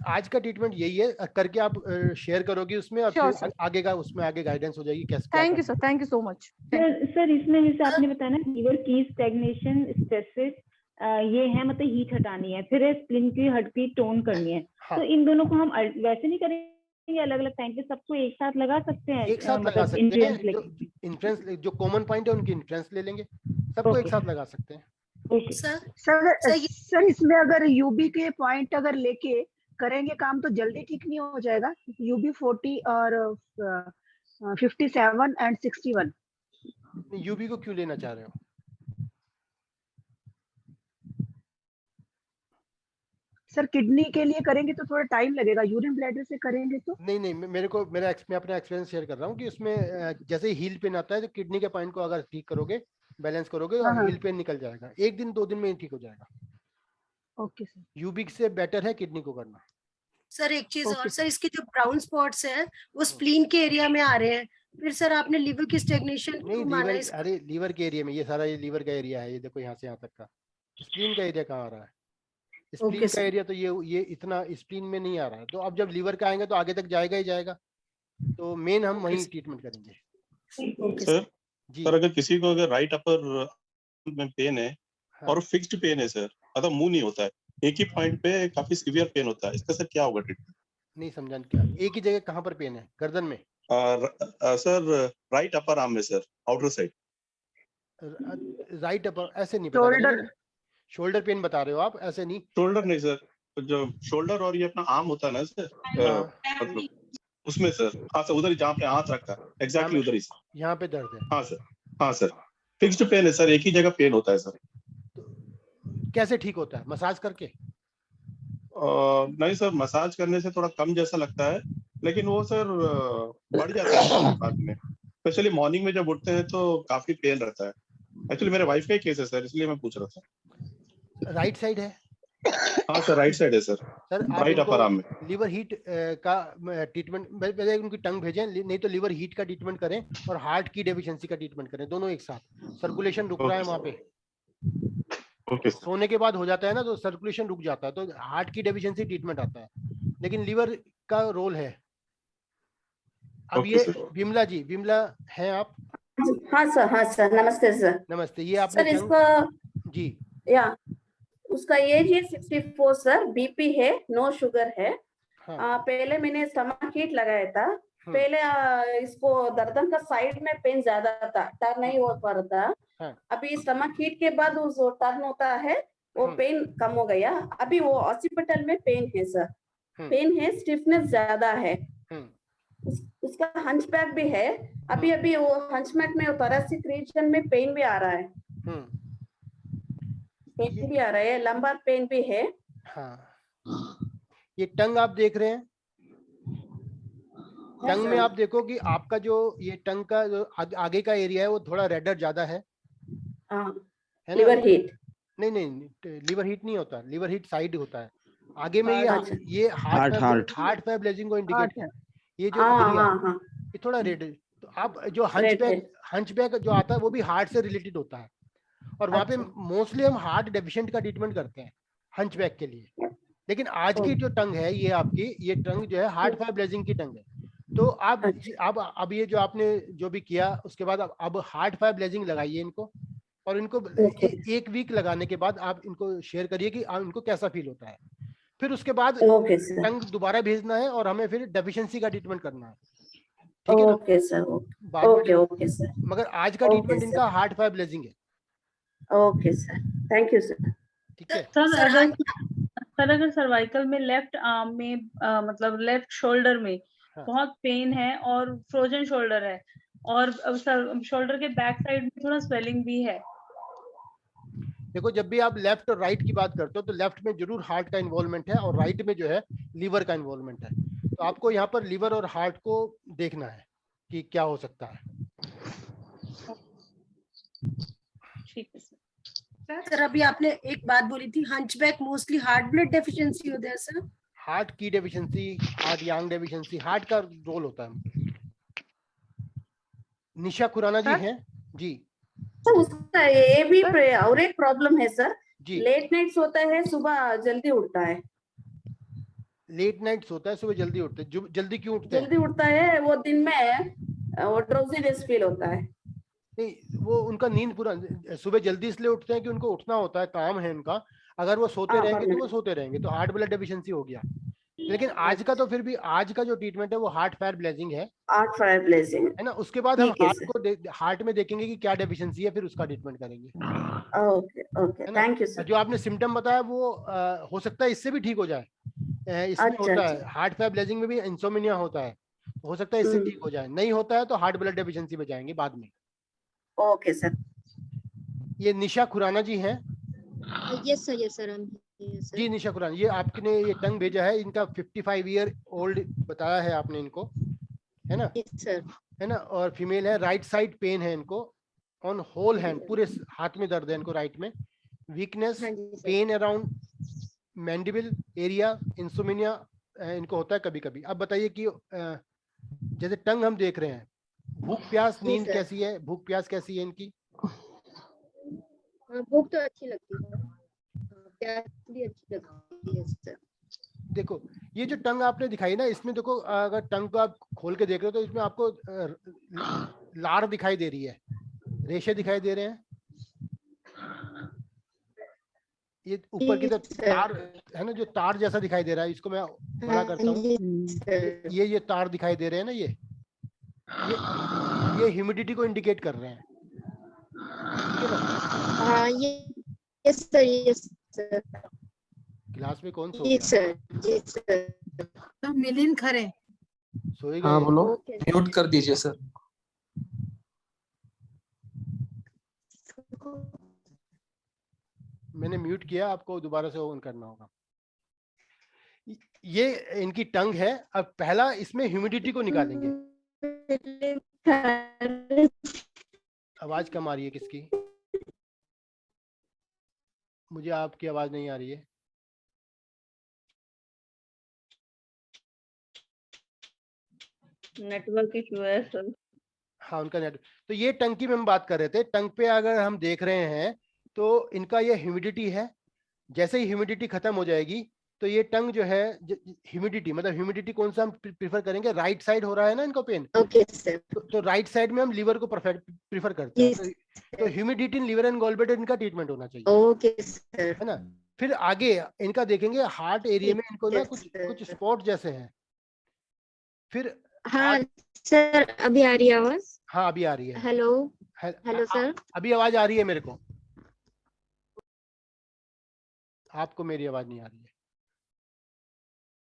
आज का ट्रीटमेंट यही है, करके आप शेयर करोगे उसमें, और फिर आगे का उसमें आगे गाइडेंस हो जाएगी कैसे। Thank you sir, thank you so much sir. इसमें जैसे आपने बताया ना लीवर की स्टैग्नेशन, स्टेसिस, ये है मतलब हीट हटानी है, फिर स्प्लीन की हड्डी टोन करनी है। हाँ। तो इन दोनों को हम वैसे नहीं करेंगे, अलग अलग टाइम पे सबको एक साथ लगा सकते हैं? एक साथ लगा सकते हैं, इंफ्रेंस जो कॉमन पॉइंट है उनकी इंफ्रेंस ले लेंगे, सबको एक साथ लगा सकते हैं। सर इसमें अगर यूबी के पॉइंट अगर लेके करेंगे काम तो जल्दी ठीक नहीं हो जाएगा? UB40 और 57 and 61. यूबी को क्यों लेना चाह रहे हो? सर किडनी के लिए करेंगे तो थोड़ा टाइम लगेगा, यूरिन ब्लैडर से करेंगे तो नहीं नहीं, मैं अपना एक्सपीरियंस शेयर कर रहा हूँ कि उसमें जैसे ही हील पेन आता है तो किडनी के पॉइंट को अगर ठीक करोगे, बैलेंस करोगे, हाँ, हाँ। हील पेन निकल जाएगा, 1 दिन 2 दिन में ही ठीक हो जाएगा। Okay sir. यूबिक से बेटर है किडनी को करना। सर एक चीज और ओके। सर, इसके जो ब्राउन स्पॉट्स हैं वो स्प्लीन के एरिया में आ रहे हैं, फिर सर आपने लीवर की स्टेग्नेशन नहीं, माना लीवर, इसका? अरे लीवर के एरिया में, ये सारा ये लीवर का एरिया है, ये देखो यहाँ से यहाँ तक का। स्प्लीन का एरिया कहाँ आ रहा है? स्प्लीन ओके का सर। एरिया तो ये इतना स्प्लीन में नहीं आ रहा है, तो अब जब लीवर का आएंगे तो आगे तक जाएगा ही जाएगा, तो मेन हम वहीं ट्रीटमेंट करेंगे। ओके सर जी सर, अगर किसी को अगर राइट अपर में पेन है हाँ। और फिक्स्ड पेन है सर, मतलब मूव नहीं होता है, एक ही पॉइंट पे काफी सीवियर पेन होता है, इसका सर क्या होगा ट्रीटमेंट? नहीं समझा क्या, एक ही जगह कहाँ पर पेन है? गर्दन में? सर राइट अपर आर्म में sir, outer side. Right upper ऐसे नहीं पता करेंगे। शोल्डर पेन बता रहे हो आप, ऐसे नहीं। शोल्डर नहीं सर, जो शोल्डर और ये अपना आर्म होता है ना सर, मतलब उसमें सर, हाँ सर, उधर जहाँ पे हाथ रखा है, एग्जैक्टली उधर ही सर। यहाँ पे दर्द है? हाँ सर, हाँ सर, फिक्स्ड पेन है सर, एक ही जगह पेन होता है सर। कैसे ठीक होता है? मसाज करके? नहीं सर, मसाज करने से थोड़ा कम जैसा लगता है, लेकिन वो सर बढ़ जाता है बाद में, स्पेशली मॉर्निंग में जब उठते हैं तो काफी पेन रहता है। एक्चुअली मेरे वाइफ का ही केस है सर, इसलिए मैं पूछ रहा था। राइट साइड है? हाँ सर, राइट साइड है सर, राइट अपर आर्म में। लिवर हीट का ट्रीटमेंट, पहले उनकी टंग भेजें, नहीं तो लिवर हीट का ट्रीटमेंट करें और हार्ट की डेफिशिएंसी का ट्रीटमेंट करें, दोनों एक साथ। सर्कुलेशन रुक रहा है वहाँ पे, ओके। सोने के बाद हो जाता है ना, तो सर्कुलेशन रुक जाता है, तो हार्ट की डेफिशिएंसी ट्रीटमेंट आता है, लेकिन लिवर का रोल है। अब ये विमला जी, विमला है आप? हाँ सर, नमस्ते सर। नमस्ते। ये आपने सर इसका जी या उसका एज है 64 सर, बीपी है, नो शुगर है। हाँ। पहले मैंने स्टमक हीट लगाया था, पहले इसको गर्दन का साइड में पेन ज्यादा था, टर्न नहीं हो पा रहा था। हाँ। अभी स्टमक हीट के बाद वो टर्न होता है, वो पेन कम हो गया। अभी वो हॉस्पिटल में पेन है सर, पेन है, स्टिफनेस ज्यादा है। उसका हंचबैक भी है, अभी वो हंचबैक में thoracic रीजन में पेन भी आ रहा है, पेन भी आ रहा है, लंबर पेन भी है। हाँ। ये टंग आप देख रहे हैं, टंग में आप देखो कि आपका जो ये टंग का जो आगे का एरिया है वो थोड़ा रेडर ज्यादा है ना? Liver heat? नहीं, लिवर हीट नहीं होता, लिवर हीट साइड होता है, आगे में ये हार्ट फाइब्रोसिस को इंडिकेट है। ये जो एरिया ये थोड़ा रेड है, तो आप जो हंचबैक जो आता है वो भी हार्ट से रिलेटेड होता है, और वहाँ पे मोस्टली हम हार्ट डेफिशिएंट का ट्रीटमेंट करते हैं हंचबैक के लिए। लेकिन आज की जो टंग है, ये आपकी ये टंग जो है हार्ट फाइब्रोसिस की टंग है, तो आप अब ये जो आपने जो भी किया उसके बाद अब हार्ट फाइब्रोसिस लगाइए इनको, और इनको 1 वीक लगाने के बाद आप इनको शेयर करिए कि इनको कैसा फील होता है। फिर उसके बाद टंग दोबारा भेजना है और हमें फिर डेफिशिएंसी का ट्रीटमेंट करना है, ठीक है? Okay sir, okay sir. मगर आज का ट्रीटमेंट इनका हार्ट फाइब्रोसिस है। Okay sir, thank you sir. ठीक है सर, अगर सर्वाइकल में लेफ्ट आर्म में मतलब लेफ्ट शोल्डर में बहुत पेन है और फ्रोजन शोल्डर है, और शोल्डर के बैक साइड में थोड़ा स्वेलिंग भी है। देखो, जब भी आप लेफ्ट और राइट की बात करते हो तो लेफ्ट में जरूर हार्ट का इन्वॉल्वमेंट है और राइट में जो है लीवर का इन्वॉल्वमेंट है, तो आपको यहाँ पर लीवर और हार्ट को देखना है कि क्या हो सकता है। ठीक है सर, अभी आपने एक बात बोली थी, hunchback mostly heart blood deficiency होता है सर? हार्ट की डेफिशिएंसी, हार्ट यांग डेफिशिएंसी, हार्ट का रोल होता है। निशा खुराना जी हैं जी। तो उसका ये भी और एक प्रॉब्लम है सर, लेट नाइट्स होता है, सुबह जल्दी उठता है। लेट नाइट्स होता है, सुबह जल्दी उठते हैं। जल्दी क्यों उठते हैं? जल्दी उठता है, वो दिन में वो ड्राउजीनेस फील होता है। नहीं, वो उनका नींद पूरा, सुबह जल्दी इसलिए उठते हैं कि उनको उठना होता है, काम है उनका। अगर वो सोते रहेंगे तो वो सोते रहेंगे, तो हार्ट ब्लड डेफिशिएंसी हो गया। लेकिन आज का तो फिर भी आज का जो ट्रीटमेंट है वो हार्ट फाइब्रोसिस है, हार्ट फाइब्रोसिस है ना। उसके बाद हम हार्ट में देखेंगे कि क्या डेफिशिएंसी है, फिर उसका ट्रीटमेंट करेंगे। Okay, thank you sir. जो आपने सिम्टम बताया वो हो सकता है इससे भी ठीक हो जाए। इसमें होता है हार्ट फाइब्रोसिस में भी इंसोम्निया होता है, हो सकता है इससे ठीक हो जाए, नहीं होता है तो हार्ट ब्लड डेफिशिएंसी में जाएंगे बाद में। Okay sir. ये निशा खुराना जी हैं। यस सर जी निशा खुराना, ये आपने ये टंग भेजा है, इनका 55 ईयर ओल्ड बताया है आपने इनको, है ना सर, है ना, और फीमेल है, राइट साइड पेन है इनको, ऑन होल हैंड, पूरे हाथ में दर्द है इनको राइट में, weakness, pain around mandible area, insomnia इनको होता है कभी कभी। अब बताइए कि जैसे टंग हम देख रहे हैं, भूख प्यास नींद कैसी है, भूख प्यास कैसी है इनकी? भूख तो अच्छी लगती है, प्यास भी अच्छी लगती है सर। देखो ये जो टंग आपने दिखाई ना, इसमें देखो अगर टंग को आप खोल के देख रहे हो तो इसमें आपको लार दिखाई दे रही है, रेशे दिखाई दे रहे हैं, ये ऊपर की तरफ तार है ना, जो तार जैसा दिखाई दे रहा है, इसको मैं बड़ा करता हूँ, ये तार दिखाई दे रहे हैं ना, ये ह्यूमिडिटी को इंडिकेट कर रहे हैं, ठीक है ना? हाँ यस सर। क्लास में कौन सो जी सर। तो मिलिंद खरे सोए गए? हाँ बोलो, म्यूट कर दीजिए सर। मैंने म्यूट किया, आपको दोबारा से ऑन करना होगा। ये इनकी टंग है। अब पहला इसमें ह्यूमिडिटी को निकालेंगे। आवाज कम आ रही है किसकी? मुझे आपकी आवाज नहीं आ रही है। नेटवर्क इशू है सर। हाँ उनका नेटवर्क। तो ये टंग की हम बात कर रहे थे। टंग पे अगर हम देख रहे हैं तो इनका ये ह्यूमिडिटी है। जैसे ही ह्यूमिडिटी खत्म हो जाएगी तो ये टंग जो है, ह्यूमिडिटी मतलब ह्यूमिडिटी कौन सा हम प्रीफर करेंगे? राइट साइड हो रहा है ना इनको पेन। Okay sir. तो राइट साइड में हम लीवर को प्रीफर करते हैं। तो humidity in liver and gallbladder इनका ट्रीटमेंट होना चाहिए। Okay sir. है ना। फिर आगे इनका देखेंगे हार्ट एरिया में इनको ना कुछ स्पॉट जैसे हैं। फिर हाँ सर, अभी आ रही है आवाज? हाँ अभी आ रही है। हेलो सर, अभी आवाज आ रही है मेरे को। आपको मेरी आवाज नहीं आ रही है।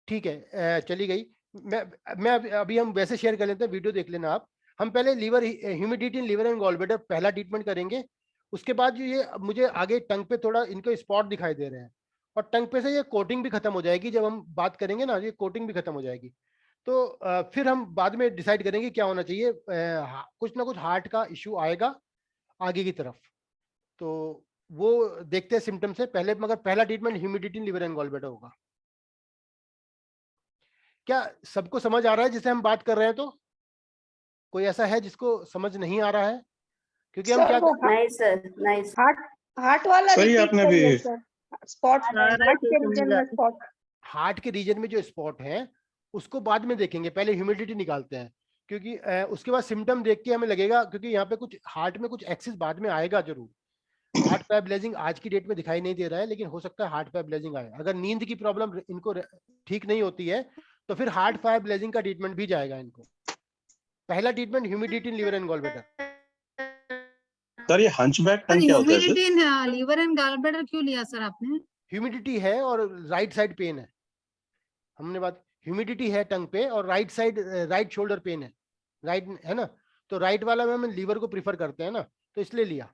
ठीक है, चली गई। मैं अभी हम वैसे शेयर कर लेते हैं, वीडियो देख लेना आप। हम पहले liver humidity in liver and gallbladder पहला ट्रीटमेंट करेंगे। उसके बाद जो ये मुझे आगे टंग पे थोड़ा इनको स्पॉट दिखाई दे रहे हैं और टंग पे से ये कोटिंग भी खत्म हो जाएगी। जब हम बात करेंगे ना, ये कोटिंग भी खत्म हो जाएगी। तो फिर हम बाद में डिसाइड करेंगे क्या होना चाहिए। कुछ ना कुछ हार्ट का इश्यू आएगा आगे की तरफ, तो वो देखते हैं सिम्टम से पहले। मगर पहला treatment humidity in liver and gallbladder होगा। क्या सबको समझ आ रहा है जिसे हम बात कर रहे हैं? तो कोई ऐसा है जिसको समझ नहीं आ रहा है? क्योंकि हम क्या नहीं सर, नहीं हार्ट वाला सही आपने भी स्पॉट, हार्ट के रीजन में जो स्पॉट है उसको बाद में देखेंगे, पहले ह्यूमिडिटी निकालते हैं। क्योंकि उसके बाद सिम्टम देख के हमें लगेगा, क्योंकि यहाँ पे कुछ हार्ट में कुछ एक्सिस बाद में आएगा जरूर। हार्ट पाइप ब्लेजिंग आज की डेट में दिखाई नहीं दे रहा है, लेकिन हो सकता है हार्ट पाइप ब्लेजिंग आए। अगर नींद की प्रॉब्लम इनको ठीक नहीं होती है तो फिर हार्ट पाइप ब्लेजिंग का ट्रीटमेंट भी जाएगा इनको। पहला treatment humidity in liver and gallbladder. Sir ये हंचबैक टंग क्या होता है sir? Humidity in liver and gallbladder क्यों लिया सर आपने? ह्यूमिडिटी है और राइट साइड पेन है। हमने बात, ह्यूमिडिटी है टंग पे और right side, right shoulder pain है, राइट है ना। तो राइट वाला में हम लीवर को प्रीफर करते हैं ना, तो इसलिए लिया।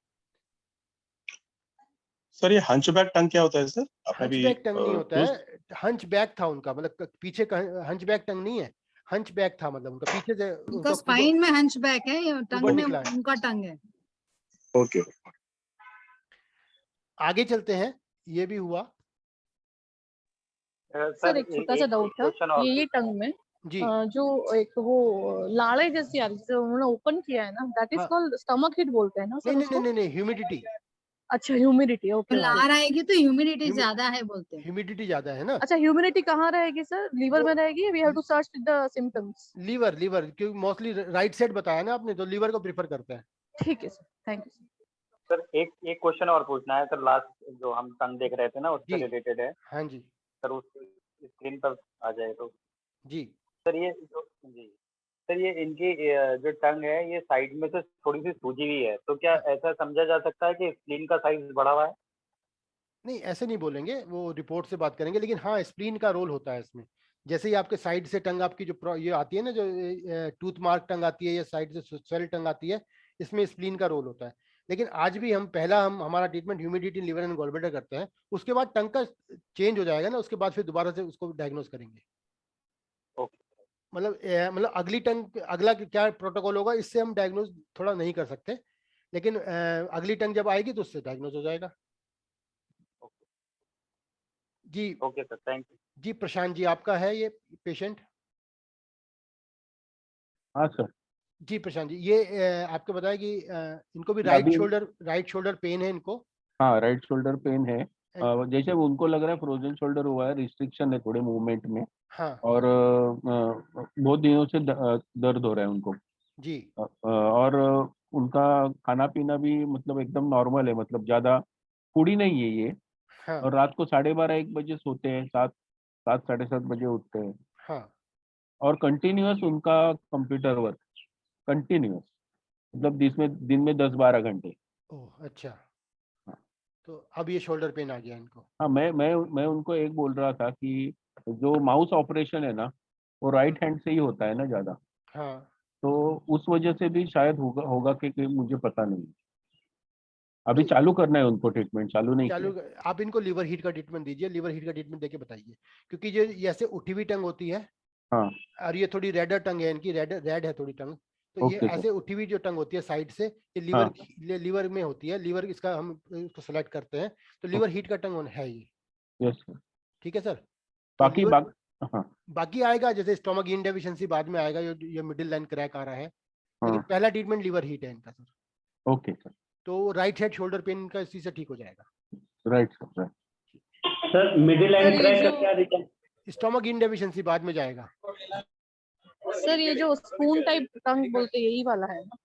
सर ये हंचबैक टंग क्या होता है सर? हंचबैक टंग नहीं होता है, हंचबैक था उनका, मतलब पीछे का हंचबैक टंग नहीं है, हंचबैक था मतलब उनका पीछे से। उनका स्पाइन में हंचबैक है, टंग में उनका टंग है। ओके, आगे चलते हैं। ये भी हुआ सर। एक छोटा सा डाउट था, ये टंग में जी जो एक वो लाड़े जैसी आ रही है, उन्होंने ओपन किया है ना, that is called stomach hit बोलते हैं ना सर? नहीं, ह्यूमिडिटी। अच्छा ह्यूमिडिटी, ओके। लार आएगी तो ह्यूमिडिटी ज्यादा है बोलते हैं। ह्यूमिडिटी ज्यादा है ना। अच्छा ह्यूमिडिटी कहाँ रहेगी सर? लीवर में रहेगी? We have to search the symptoms. Liver क्योंकि मोस्टली राइट साइड बताया ना आपने, तो लीवर को प्रीफर करते हैं। ठीक है सर, थैंक यू सर। एक क्वेश्चन और पूछना है सर। लास्ट जो हम टंग देख रहे थे ना, उससे रिलेटेड है। हाँ जी सर, उस स्क्रीन पर आ जाए तो। जी सर ये सर ये इनकी जो टंग है ये साइड में से थोड़ी सी सूजी हुई है, तो क्या ऐसा समझा जा सकता है कि स्प्लीन का साइज बढ़ा हुआ है? नहीं, ऐसे नहीं बोलेंगे, वो रिपोर्ट से बात करेंगे। लेकिन हाँ, स्प्लीन का रोल होता है इसमें। जैसे ही आपके साइड से टंग आपकी जो ये आती है ना, जो टूथ मार्क टंग आती है या साइड से स्वेल टंग आती है, इसमें स्प्लीन का रोल होता है। लेकिन आज भी हम हमारा treatment humidity liver and gallbladder करते हैं, उसके बाद टंग का चेंज हो जाएगा ना, उसके बाद फिर दोबारा से उसको डायग्नोज करेंगे। मतलब अगला क्या प्रोटोकॉल होगा, इससे हम डायग्नोज थोड़ा नहीं कर सकते, लेकिन अगली टंग जब आएगी तो उससे डायग्नोज हो जाएगा। जी ओके सर, थैंक यू। जी प्रशांत जी, आपका है ये पेशेंट? हाँ सर। जी प्रशांत जी, ये आपको बताया कि इनको भी राइट शोल्डर पेन है इनको। हाँ, राइट शोल्डर पेन है। जैसे उनको लग रहा है फ्रोजन शोल्डर हुआ है, रिस्ट्रिक्शन है थोड़े मूवमेंट में। हाँ। और बहुत दिनों से दर्द हो रहा है उनको जी। और उनका खाना पीना भी मतलब एकदम नॉर्मल है, मतलब ज्यादा फूडी नहीं है ये। हाँ। और रात को 12:30-1 बजे सोते हैं, 7 साढ़े 7 बजे उठते हैं। हाँ। और कंटिन्यूअस उनका कंप्यूटर वर्क, कंटिन्यूअस, मतलब दिन में 10-12 घंटे। ओह अच्छा। तो अब ये शोल्डर पेन आ गया इनको। हाँ, मैं उनको एक बोल रहा था कि जो माउस ऑपरेशन है ना, वो राइट हैंड से ही होता है ना ज्यादा, हाँ। तो उस वजह से भी शायद होगा कि मुझे पता नहीं। अभी चालू करना है उनको, ट्रीटमेंट चालू नहीं किया। आप इनको लिवर हीट का ट्रीटमेंट दीजिए, लिवर हीट का ट्रीटमेंट देके बताइए, क्योंकि जो ऐसे उठी हुई टंग होती है, हाँ, और ये थोड़ी रेडर टंग है इनकी, रेड है थोड़ी टंग, तो ये ओके ऐसे उठी हुई जो टंग होती है साइड से, ये हाँ, लीवर में होती है। लीवर इसका हम इसको सेलेक्ट करते हैं, तो लीवर हीट का टंग है ये। Yes sir. ठीक है सर। बाकी हाँ, बाकी आएगा, जैसे स्टोमक इन डेफिशिएंसी बाद में आएगा, ये मिडिल लाइन क्रैक आ रहा है, लेकिन हाँ, पहला ट्रीटमेंट लीवर हीट है इनका सर। Okay sir. तो राइट हेड शोल्डर पेन का इसी से ठीक हो जाएगा। Right sir, right sir. Middle line crack का क्या रीजन? स्टोमक इन डेफिशिएंसी बाद में जाएगा सर। ये जो स्पून टाइप टंग बोलते यही वाला है ना?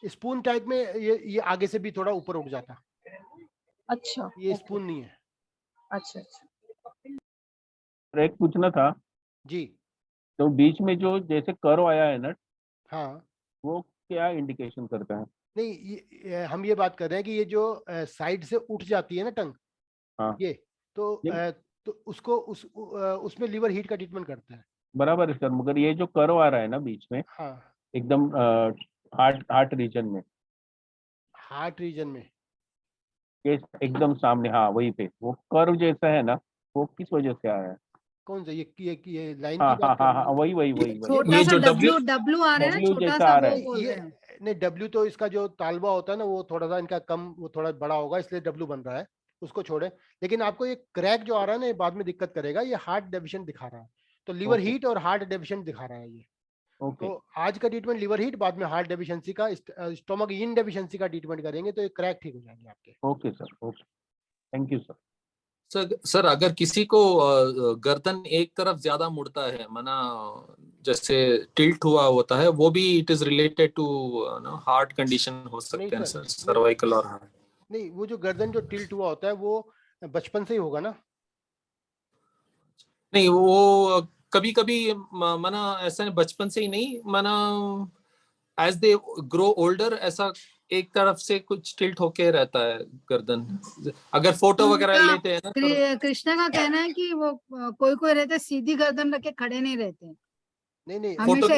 स्पून टाइप में ये आगे से भी थोड़ा ऊपर उठ जाता। अच्छा, ये स्पून नहीं है। अच्छा। एक पूछना था जी। तो बीच में जो जैसे कर्व आया है ना, हाँ, वो क्या इंडिकेशन करता है? नहीं, हम ये बात कर रहे हैं कि ये जो साइड से उठ जाती है ना टंग, हाँ, ये तो उसको उसमें लिवर हीट का ट्रीटमेंट करते हैं। बराबर है सर, मगर ये जो कर्व आ रहा है ना बीच में, हाँ, एकदम हार्ट रीजन में, एकदम सामने, हाँ वही पे वो कर्व जैसा है ना, वो किस वजह से आया है? कौन सा? ये लाइन हाँ की बात हाँ कर हाँ हाँ, वही छोटा सा डब्ल्यू आ रहा है ना, W छोटा जैसा सा आ रहा वो है। बोल रहे हैं। नहीं, डब्ल्यू तो इसका जो तालबा होता है ना, वो थोड़ा सा इनका कम, वो थोड़ा बड़ा होगा, इसलिए डब्ल्यू बन रहा है, उसको छोड़े। लेकिन आपको ये क्रैक जो आ रहा है ना, ये बाद में दिक्कत करेगा, ये हार्ट डेफिशिएंट दिखा रहा है, तो लिवर हीट और हार्ट डेफिशिएंट दिखा रहा है ये। तो आज का ट्रीटमेंट लिवर हीट, बाद में हार्ट डेफिशिएंसी का, स्टोमक इन डेफिशिएंसी का ट्रीटमेंट करेंगे, तो ये क्रैक ठीक हो जाएंगे आपके। Okay sir, okay, thank you sir. Sir अगर किसी को गर्दन एक तरफ ज्यादा मुड़ता है, माना जैसे टिल्ट हुआ होता है, वो भी it is related to heart condition हो सकते हैं सर, सर्वाइकल और हार्ट? नहीं, वो जो गर्दन जो टिल्ट हुआ होता है वो बचपन से ही होगा ना? नहीं, वो कभी कभी माना ऐसा बचपन से ही नहीं, माना एज दे ग्रो ओल्डर ऐसा एक तरफ से कुछ टिल्ट होके रहता है गर्दन, अगर फोटो वगैरह लेते हैं ना। कृष्णा का कहना है कि वो कोई रहते सीधी गर्दन रख के खड़े नहीं रहते, नहीं, हमेशा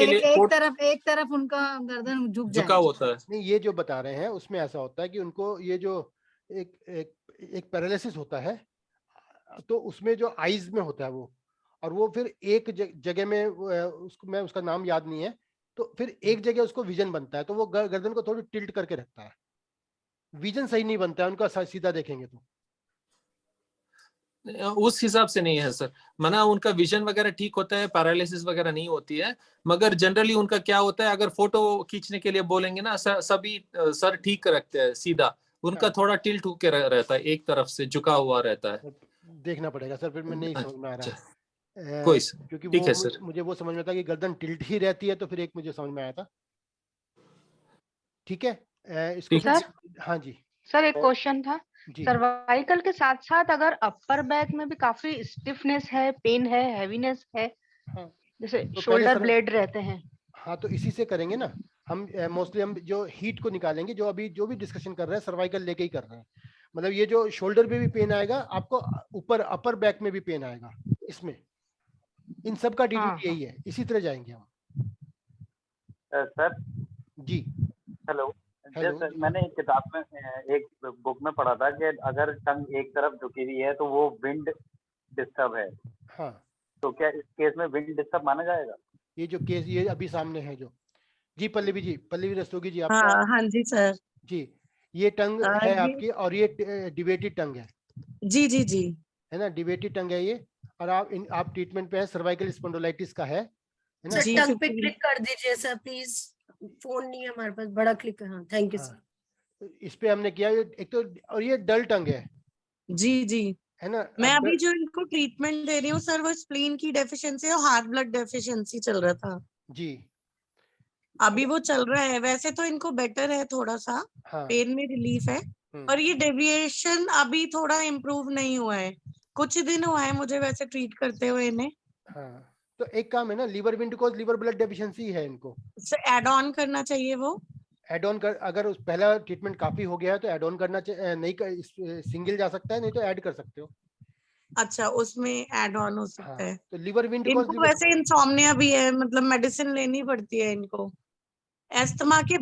एक तरफ उनका गर्दन झुका होता है। नहीं, ये जो बता रहे हैं उसमें ऐसा होता है कि उनको ये जो एक पैरालिसिस होता है, तो उसमें जो आईज में होता है वो, और वो फिर एक जगह में, उसका नाम याद नहीं है, तो फिर एक जगह उसको विजन बनता है, तो वो गर्दन को थोड़ी टिल्ट करके रखता है, विजन सही नहीं बनता है उनका, सीधा देखेंगे तो। उस हिसाब से नहीं है सर, माना उनका विजन वगैरह ठीक होता है, पैरालिसिस वगैरह नहीं होती है, मगर जनरली उनका क्या होता है, अगर फोटो खींचने के लिए बोलेंगे ना, सभी सर ठीक रखते हैं सीधा, उनका थोड़ा टिल्ट होके रहता है, एक तरफ से झुका हुआ रहता है। देखना पड़ेगा सर, फिर मैं नहीं समझ में आ रहा है। कोई क्योंकि ठीक वो है सर, मुझे वो समझ में था कि गर्दन टिल्ट ही रहती है, तो फिर एक मुझे समझ में आया था। ठीक है, इसको सर, हाँ जी सर एक क्वेश्चन था। सर्वाइकल के साथ साथ अगर अपर बैक में भी काफी स्टिफनेस है, पेन है, हैवीनेस है, जैसे तो शोल्डर ब्लेड रहते हैं। हाँ, तो इसी से करेंगे ना हम, मोस्टली हम जो हीट को निकालेंगे, जो भी डिस्कशन कर रहे हैं सर्वाइकल लेके ही कर रहे हैं। मतलब ये जो शोल्डर पे भी पेन आएगा आपको, ऊपर अपर बैक में भी पेन आएगा इसमें, इन सब का ट्रीटमेंट हाँ, यही है, इसी तरह जाएंगे हम। सर जी हेलो हेलो सर, मैंने एक किताब में एक बुक में पढ़ा था कि अगर टंग एक तरफ झुकी हुई है तो वो विंड डिस्टर्ब है। हाँ, तो क्या इस केस में विंड डिस्टर्ब माना जाएगा? ये जो केस ये अभी सामने है जो, जी पल्लवी रस्तोगी जी, आपका। हाँ हाँ जी सर। जी, ये टंग है ये आपकी, और ये डिवेटेड टंग है, जी जी जी है ना, डिवेटेड टंग है ये। और आप ट्रीटमेंट पे है, सर्वाइकल स्पॉन्डिलाइटिस का है ना। सर जी टंग पे 50 क्लिक कर दीजिए सर प्लीज, फोन नहीं है हमारे पास, बड़ा क्लिक है। हाँ थैंक यू हाँ, सर। इस पे हमने किया एक तो, और ये डल टंग है जी जी। है ना। मैं अब अभी जो इनको ट्रीटमेंट दे रही हूँ सर, वो स्प्लीन की डेफिशिएंसी और हार्ट ब्लड डेफिशिएंसी चल रहा था। जी अभी वो चल रहा है, वैसे तो इनको बेटर है, थोड़ा सा हाँ पेन में रिलीफ है, और ये डेविएशन अभी थोड़ा इम्प्रूव नहीं हुआ है, कुछ दिन हुआ है मुझे वैसे ट्रीट करते हुए इन्हें। हाँ, तो एक काम है ना, लीवर विंड को लीवर ब्लड डेफिशिएंसी है इनको, एड ऑन करना चाहिए वो। एड ऑन कर, अगर उस पहला ट्रीटमेंट काफी हो गया है तो एड ऑन करना चाहिए, नहीं सिंगल जा सकता है, नहीं तो ऐड कर सकते हो। अच्छा, उसमें एड ऑन हो सकता हाँ, है। तो लीवर विंड इनको वैसे इंसोम्निया भी है, मतलब मेडिसिन लेनी पड़ती है इनको, अस्थमा के